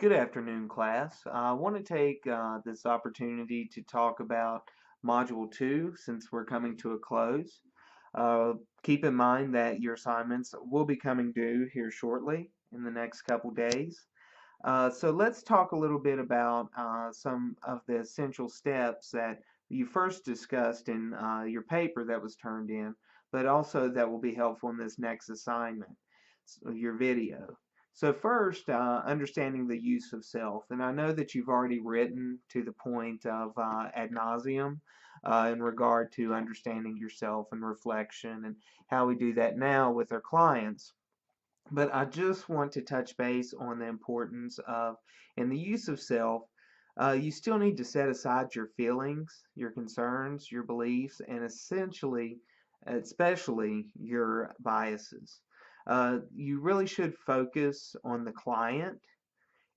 Good afternoon, class. I want to take this opportunity to talk about Module 2 since we're coming to a close. Uh, Keep in mind that your assignments will be coming due here shortly in the next couple days. So let's talk a little bit about some of the essential steps that you first discussed in your paper that was turned in, but also that will be helpful in this next assignment, so your video. So first, understanding the use of self. And I know that you've already written to the point of ad nauseum in regard to understanding yourself and reflection and how we do that now with our clients. But I just want to touch base on the importance of, in the use of self, you still need to set aside your feelings, your concerns, your beliefs, and especially your biases. You really should focus on the client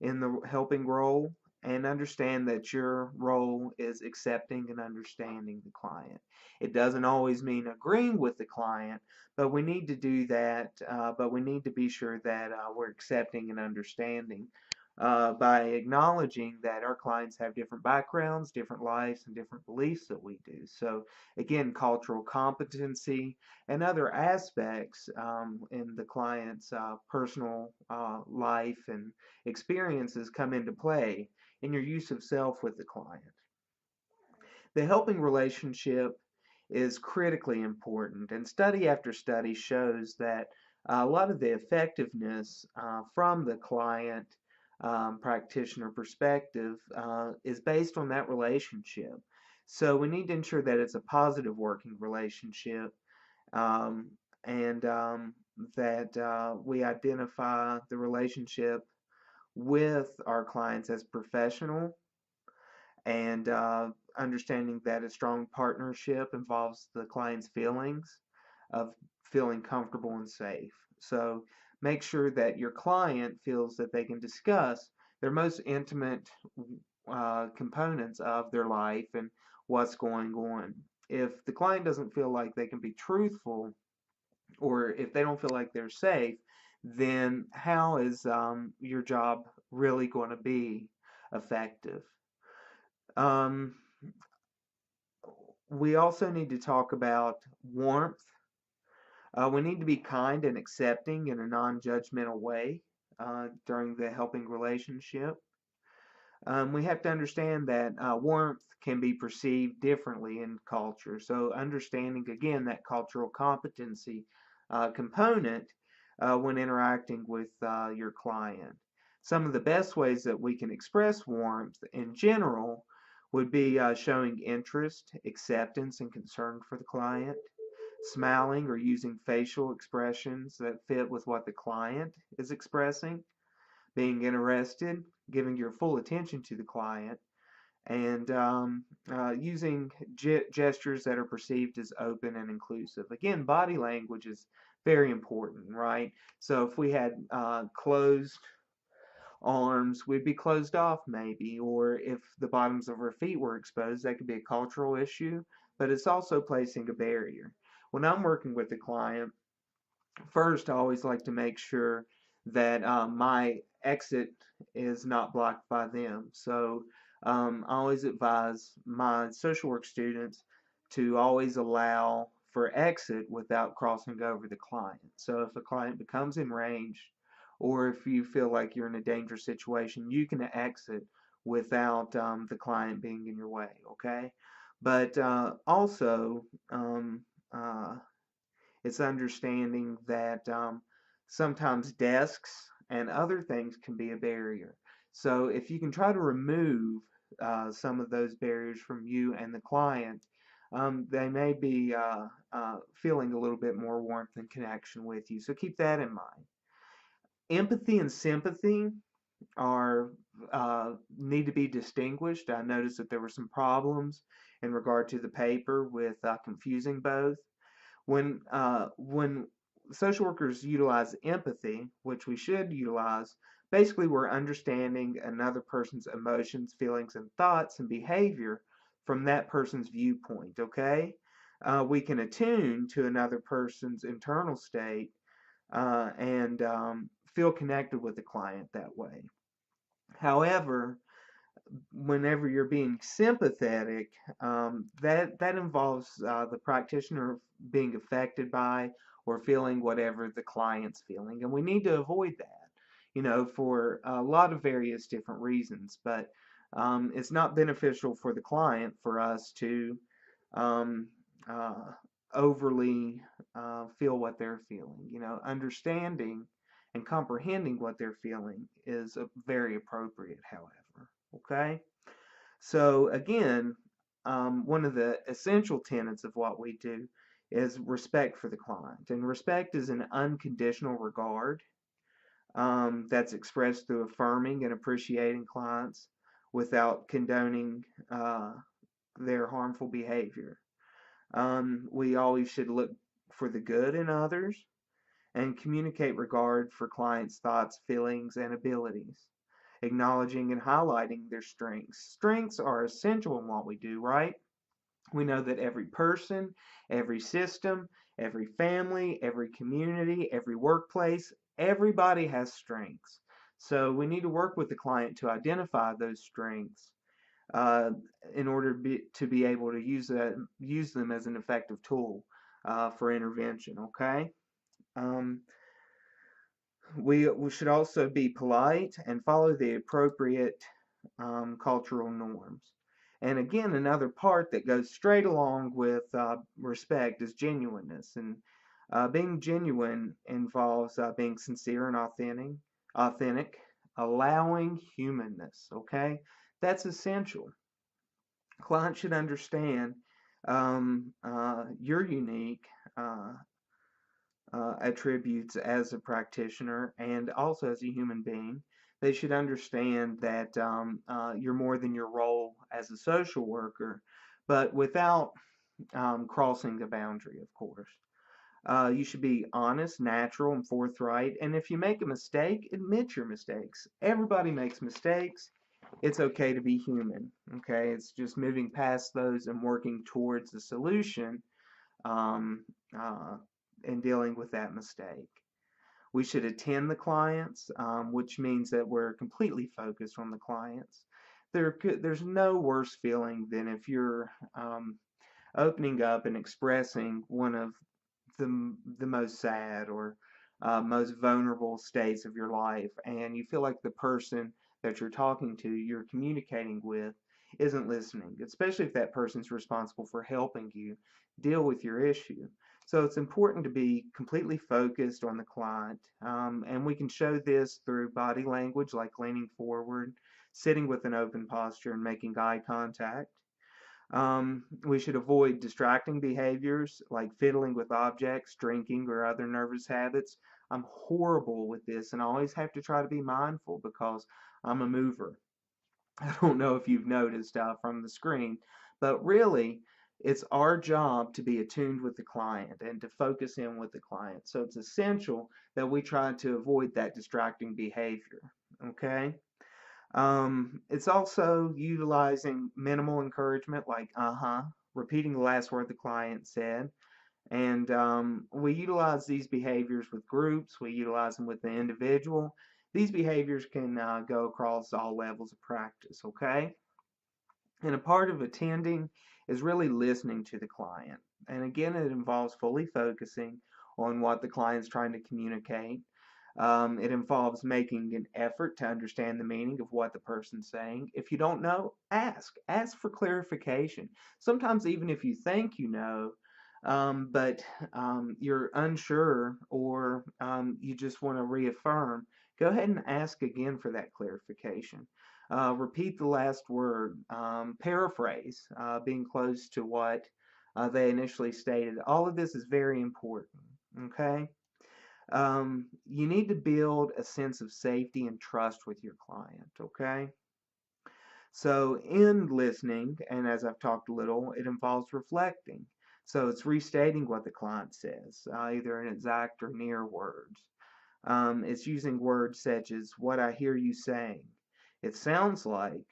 in the helping role and understand that your role is accepting and understanding the client. It doesn't always mean agreeing with the client, but we need to do that, but we need to be sure that we're accepting and understanding by acknowledging that our clients have different backgrounds, different lives, and different beliefs that we do. So, again, cultural competency and other aspects in the client's personal life and experiences come into play in your use of self with the client. The helping relationship is critically important, and study after study shows that a lot of the effectiveness from the client practitioner perspective is based on that relationship. So we need to ensure that it's a positive working relationship um, and that we identify the relationship with our clients as professional and understanding that a strong partnership involves the client's feelings of feeling comfortable and safe. So make sure that your client feels that they can discuss their most intimate components of their life and what's going on. If the client doesn't feel like they can be truthful, or if they don't feel like they're safe, then how is your job really going to be effective? Um, we also need to talk about warmth. We need to be kind and accepting in a non judgmental way during the helping relationship. We have to understand that warmth can be perceived differently in culture. So, understanding again that cultural competency component when interacting with your client. Some of the best ways that we can express warmth in general would be showing interest, acceptance, and concern for the client, smiling or using facial expressions that fit with what the client is expressing, being interested, giving your full attention to the client, and using gestures that are perceived as open and inclusive. Again, body language is very important, right? So if we had closed arms, we'd be closed off maybe, or if the bottoms of our feet were exposed, that could be a cultural issue, but it's also placing a barrier. When I'm working with a client, first, I always like to make sure that my exit is not blocked by them. So I always advise my social work students to always allow for exit without crossing over the client. So if a client becomes in range, or if you feel like you're in a dangerous situation, you can exit without the client being in your way, okay? But also, uh, it's understanding that sometimes desks and other things can be a barrier. So if you can try to remove some of those barriers from you and the client, they may be feeling a little bit more warmth and connection with you. So keep that in mind. Empathy and sympathy are need to be distinguished. I noticed that there were some problems in regard to the paper with confusing both. When social workers utilize empathy, which we should utilize, basically we're understanding another person's emotions, feelings, and thoughts and behavior from that person's viewpoint. Okay, we can attune to another person's internal state and feel connected with the client that way. However, whenever you're being sympathetic, that involves the practitioner being affected by or feeling whatever the client's feeling, and we need to avoid that, for a lot of various different reasons. But it's not beneficial for the client for us to um, uh, overly feel what they're feeling. Understanding and comprehending what they're feeling is very appropriate, however. Okay? So, again, one of the essential tenets of what we do is respect for the client. And respect is an unconditional regard that's expressed through affirming and appreciating clients without condoning their harmful behavior. We always should look for the good in others and communicate regard for clients' thoughts, feelings, and abilities, acknowledging and highlighting their strengths. Strengths are essential in what we do, right? We know that every person, every system, every family, every community, every workplace, everybody has strengths. So we need to work with the client to identify those strengths uh, in order to be able to use them as an effective tool for intervention. Okay. Um, we should also be polite and follow the appropriate cultural norms. And again, another part that goes straight along with respect is genuineness. And being genuine involves being sincere and authentic, allowing humanness. Okay, that's essential. Clients should understand your unique uh, attributes as a practitioner and also as a human being. They should understand that you're more than your role as a social worker, but without crossing the boundary, of course. You should be honest, natural, and forthright. And if you make a mistake, admit your mistakes. Everybody makes mistakes. It's okay to be human. Okay, it's just moving past those and working towards the solution um, uh, and dealing with that mistake. We should attend the clients, which means that we're completely focused on the clients. There's no worse feeling than if you're opening up and expressing one of the most sad or most vulnerable states of your life, and you feel like the person that you're talking to, you're communicating with, isn't listening, especially if that person's responsible for helping you deal with your issue. So it's important to be completely focused on the client, and we can show this through body language like leaning forward, sitting with an open posture, and making eye contact. We should avoid distracting behaviors like fiddling with objects, drinking, or other nervous habits. I'm horrible with this and I always have to try to be mindful because I'm a mover. I don't know if you've noticed from the screen, but really, it's our job to be attuned with the client and to focus in with the client. So it's essential that we try to avoid that distracting behavior. Okay? It's also utilizing minimal encouragement, like repeating the last word the client said. And we utilize these behaviors with groups, we utilize them with the individual. These behaviors can go across all levels of practice, okay? And a part of attending is really listening to the client. And again, it involves fully focusing on what the client's trying to communicate. It involves making an effort to understand the meaning of what the person's saying. If you don't know, ask. Ask for clarification. Sometimes, even if you think you know, but you're unsure or you just want to reaffirm, go ahead and ask again for that clarification. Repeat the last word, paraphrase, being close to what they initially stated. All of this is very important. Okay? You need to build a sense of safety and trust with your client. Okay? So, in listening, and as I've talked a little, it involves reflecting. So, it's restating what the client says, either in exact or near words. It's using words such as what I hear you saying. It sounds like,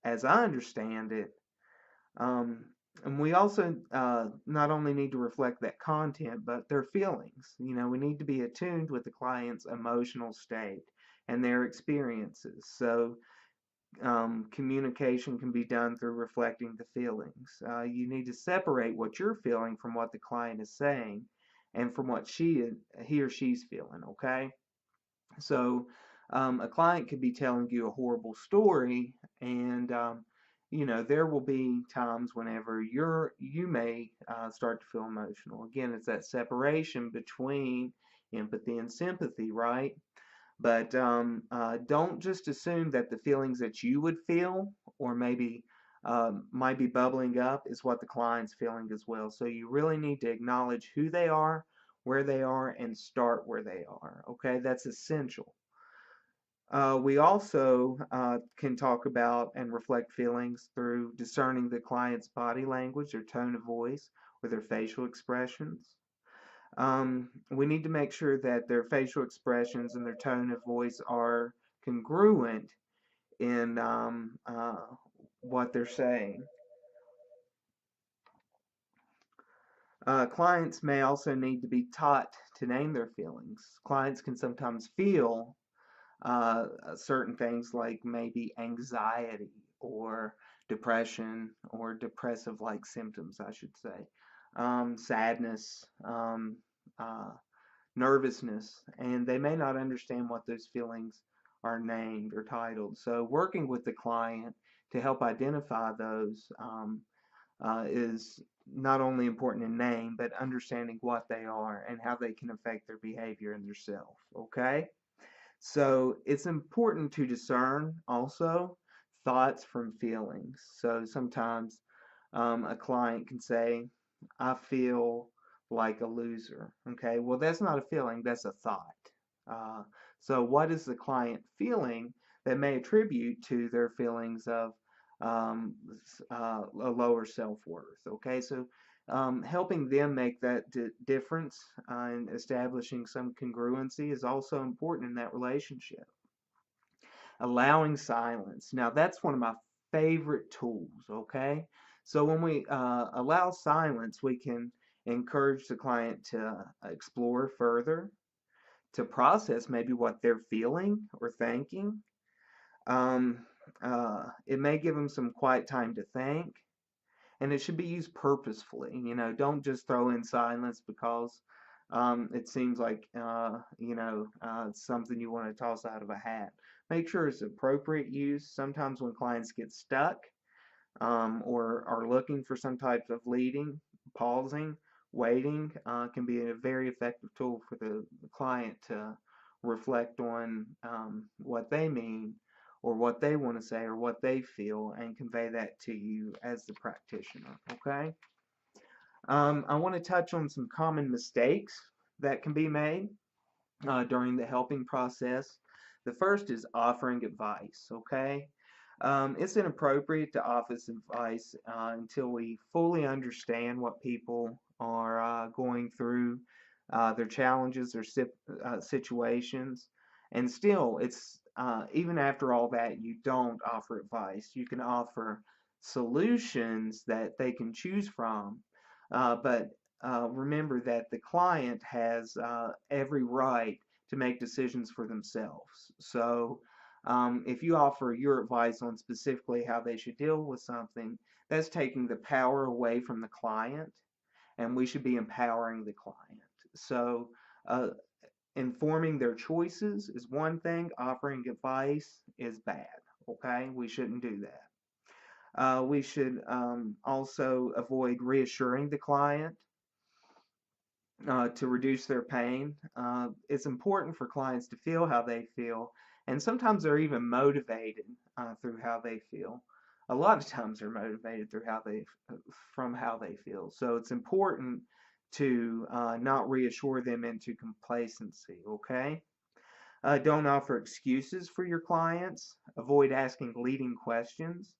as I understand it, um, and we also not only need to reflect that content, but their feelings. We need to be attuned with the client's emotional state and their experiences. So communication can be done through reflecting the feelings. You need to separate what you're feeling from what the client is saying and from what he or she's feeling, okay? So a client could be telling you a horrible story, and there will be times whenever you may start to feel emotional. Again, it's that separation between empathy and sympathy, right? But don't just assume that the feelings that you would feel, or maybe might be bubbling up, is what the client's feeling as well. So you really need to acknowledge who they are, where they are, and start where they are. Okay, that's essential. We also can talk about and reflect feelings through discerning the client's body language, their tone of voice, or their facial expressions. We need to make sure that their facial expressions and their tone of voice are congruent in what they're saying. Clients may also need to be taught to name their feelings. Clients can sometimes feel certain things like maybe anxiety or depression or depressive like symptoms, I should say, sadness, uh, nervousness, and they may not understand what those feelings are named or titled. So, working with the client to help identify those is not only important in name, but understanding what they are and how they can affect their behavior and their self. Okay? So, it's important to discern also thoughts from feelings. So, sometimes a client can say, I feel like a loser. Okay, well, that's not a feeling, that's a thought. Uh, so, what is the client feeling that may attribute to their feelings of a lower self worth? Okay, so helping them make that difference and establishing some congruency is also important in that relationship. Allowing silence. Now, that's one of my favorite tools, okay? So when we allow silence, we can encourage the client to explore further, to process maybe what they're feeling or thinking. Um, it may give them some quiet time to think, and it should be used purposefully. Don't just throw in silence because it seems like it's something you want to toss out of a hat. Make sure it's appropriate use. Sometimes when clients get stuck or are looking for some type of leading, pausing, waiting can be a very effective tool for the client to reflect on what they mean or what they want to say or what they feel and convey that to you as the practitioner. Okay? I want to touch on some common mistakes that can be made during the helping process. The first is offering advice. Okay? It's inappropriate to offer advice until we fully understand what people are going through, their challenges, their situations, and still, it's even after all that, you don't offer advice. You can offer solutions that they can choose from, but remember that the client has every right to make decisions for themselves. So if you offer your advice on specifically how they should deal with something, that's taking the power away from the client, and we should be empowering the client. So, uh, informing their choices is one thing, offering advice is bad. Okay, we shouldn't do that. We should also avoid reassuring the client to reduce their pain. It's important for clients to feel how they feel, and sometimes they're even motivated through how they feel. A lot of times they're motivated through from how they feel. So it's important to not reassure them into complacency. Okay. Don't offer excuses for your clients. Avoid asking leading questions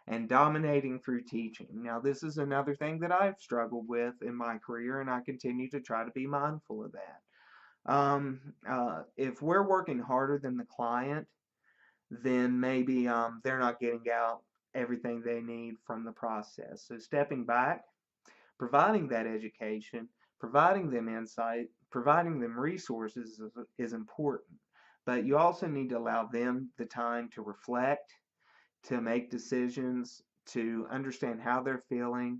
and dominating through teaching. Now, this is another thing that I've struggled with in my career, and I continue to try to be mindful of that. If we're working harder than the client, then maybe they're not getting out everything they need from the process. So, stepping back, providing that education, providing them insight, providing them resources is important. But you also need to allow them the time to reflect, to make decisions, to understand how they're feeling,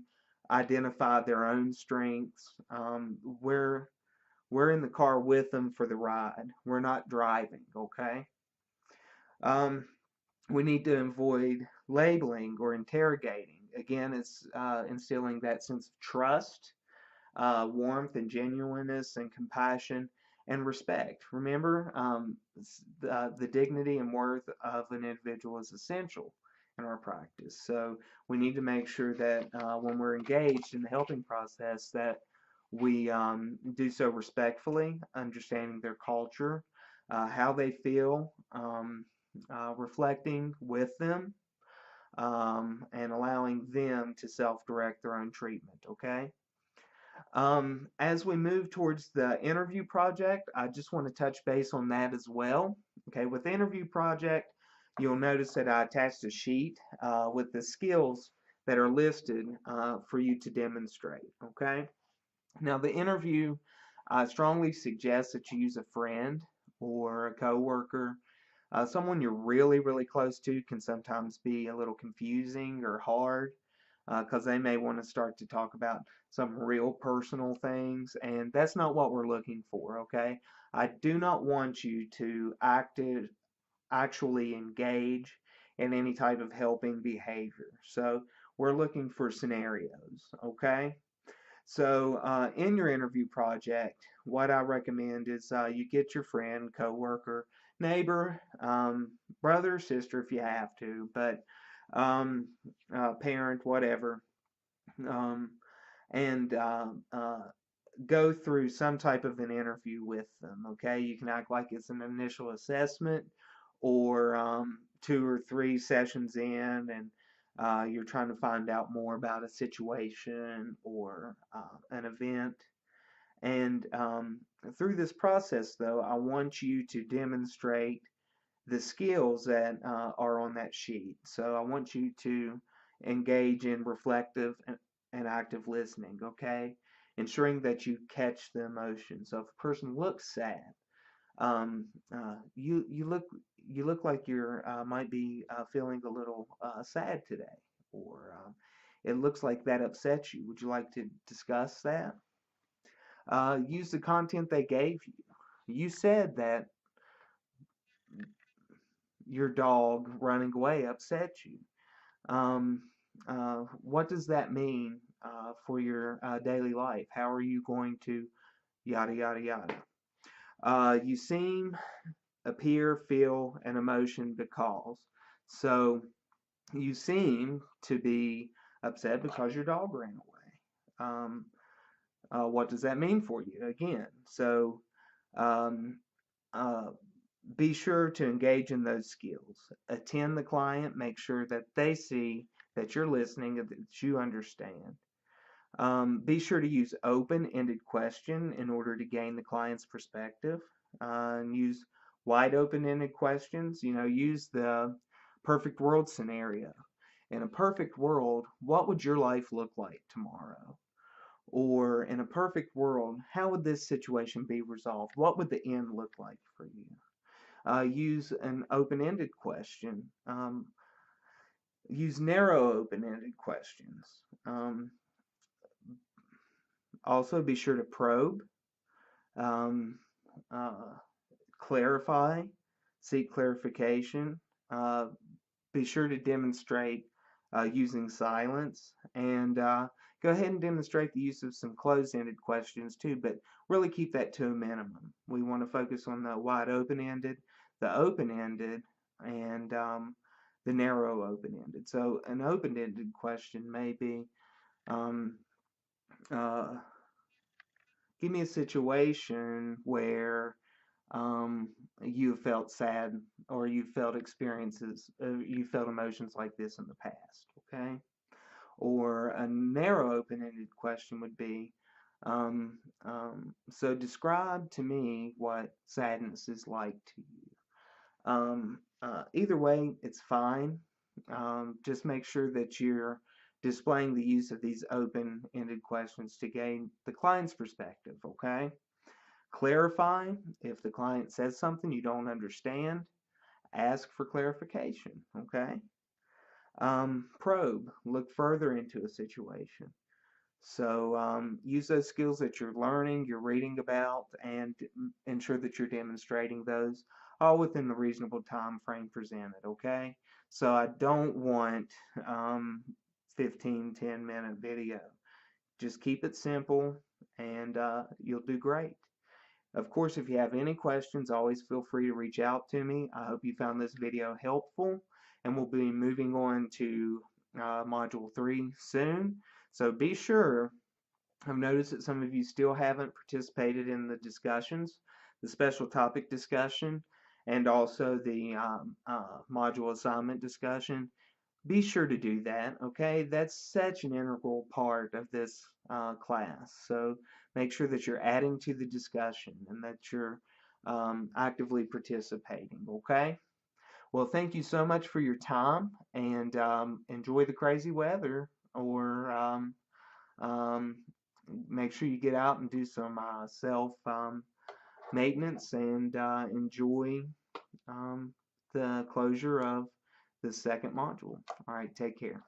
identify their own strengths. We're in the car with them for the ride. We're not driving, okay? Um, we need to avoid labeling or interrogating. Again, it's instilling that sense of trust, warmth and genuineness and compassion and respect. Remember, the dignity and worth of an individual is essential in our practice. So we need to make sure that when we're engaged in the helping process, that we do so respectfully, understanding their culture, how they feel, reflecting with them, and allowing them to self-direct their own treatment. Okay. As we move towards the interview project, I just want to touch base on that as well. Okay, with the interview project, you'll notice that I attached a sheet with the skills that are listed for you to demonstrate. Okay, now the interview, I strongly suggest that you use a friend or a coworker. Someone you're really, really close to can sometimes be a little confusing or hard because they may want to start to talk about some real personal things, and that's not what we're looking for, okay? I do not want you to actually engage in any type of helping behavior. So we're looking for scenarios, okay? So in your interview project, what I recommend is you get your friend, coworker, neighbor, brother, sister if you have to, but parent, whatever, um, and go through some type of an interview with them. Okay, you can act like it's an initial assessment, or 2 or 3 sessions in, and you're trying to find out more about a situation or an event. And through this process, though, I want you to demonstrate the skills that are on that sheet. So I want you to engage in reflective and active listening, okay? Ensuring that you catch the emotion. So if a person looks sad, you look like you're might be feeling a little sad today, or it looks like that upsets you. Would you like to discuss that? Use the content they gave you. You said that your dog running away upset you. Um, what does that mean for your daily life? How are you going to yada yada yada? You seem, appear, feel an emotion because. So you seem to be upset because your dog ran away. What does that mean for you? Again, so um, uh, be sure to engage in those skills. Attend the client, make sure that they see that you're listening and that you understand. Be sure to use open-ended question in order to gain the client's perspective. And use wide open-ended questions. You know, use the perfect world scenario. In a perfect world, what would your life look like tomorrow? Or in a perfect world, how would this situation be resolved? What would the end look like for you? Use an open-ended question. Use narrow open-ended questions. Also, be sure to probe, um, uh, clarify, seek clarification. Uh, be sure to demonstrate using silence, and go ahead and demonstrate the use of some closed-ended questions too, but really keep that to a minimum. We want to focus on the wide open-ended, the open-ended, and the narrow open-ended. So an open-ended question may be, um, uh, give me a situation where um, you felt sad or you felt you felt emotions like this in the past, okay? Or a narrow open-ended question would be, so describe to me what sadness is like to you. Either way, it's fine. Just make sure that you're displaying the use of these open-ended questions to gain the client's perspective, okay? Clarify. If the client says something you don't understand, ask for clarification, okay? probe, look further into a situation. So use those skills that you're learning, you're reading about, and ensure that you're demonstrating those all within the reasonable time frame presented, okay? So I don't want um, 15, 10-minute video. Just keep it simple and you'll do great. Of course, if you have any questions, always feel free to reach out to me. I hope you found this video helpful, and we'll be moving on to Module 3 soon. So be sure, I've noticed that some of you still haven't participated in the discussions, the special topic discussion, and also the module assignment discussion. Be sure to do that, okay? That's such an integral part of this class. So make sure that you're adding to the discussion and that you're actively participating, okay? Well, thank you so much for your time and enjoy the crazy weather, or um, make sure you get out and do some self maintenance and enjoy the closure of the second module. All right, take care.